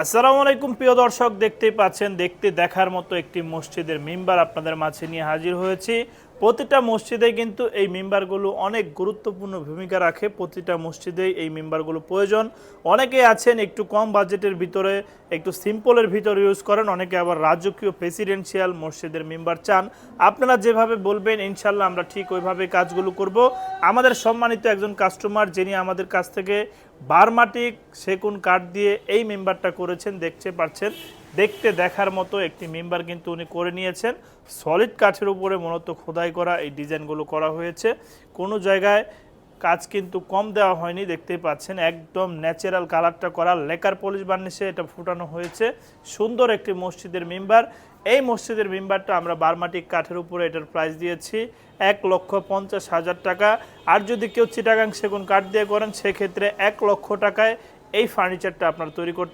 আসসালামু আলাইকুম প্রিয় দর্শক, দেখতেই পাচ্ছেন দেখার মতো একটি মসজিদের মিম্বার আপনাদের মাঝে নিয়ে হাজির হয়েছি। প্রতিটা মসজিদে কিন্তু এই মিম্বারগুলো অনেক গুরুত্বপূর্ণ ভূমিকা রাখে। প্রতিটা মসজিদেই এই মিম্বারগুলো প্রয়োজন। অনেকেই আছেন একটু কম বাজেটের ভিতরে, একটু সিম্পলের ভিতরে ইউজ করেন, অনেকে আবার রাজকীয় প্রেসিডেন্সিয়াল মসজিদের মিম্বার চান। আপনারা যেভাবে বলবেন ইনশাল্লাহ আমরা ঠিক ওইভাবে কাজগুলো করব। আমাদের সম্মানিত একজন কাস্টমার যিনি আমাদের কাছ থেকে বারমাটিক সেগুন কাঠ দিয়ে এই মেম্বারটা করেছেন, দেখতে পাচ্ছেন দেখার মতো একটি মেম্বার কিন্তু উনি করে নিয়েছেন। সলিড কাঠের উপরে মূলত খোদাই করা এই ডিজাইনগুলো করা হয়েছে। কোনো জায়গায় কাজ কিন্তু কম দেওয়া হয়নি, দেখতেই পাচ্ছেন একদম ন্যাচারাল কালারটা করা, লেকার পলিশ বার্নিশে এটা ফুটানো হয়েছে। সুন্দর একটি মসজিদের মেম্বার। এই মসজিদের মেম্বারটা আমরা বারমাটিক কাঠের উপরে এটার প্রাইস দিয়েছি 1,50,000 টাকা। আর যদি কেউ চিটাগাং সেগুন কাঠ দিয়ে করেন সেক্ষেত্রে 1 লক্ষ টাকায় এই ফার্নিচারটা আপনারা তৈরি করতে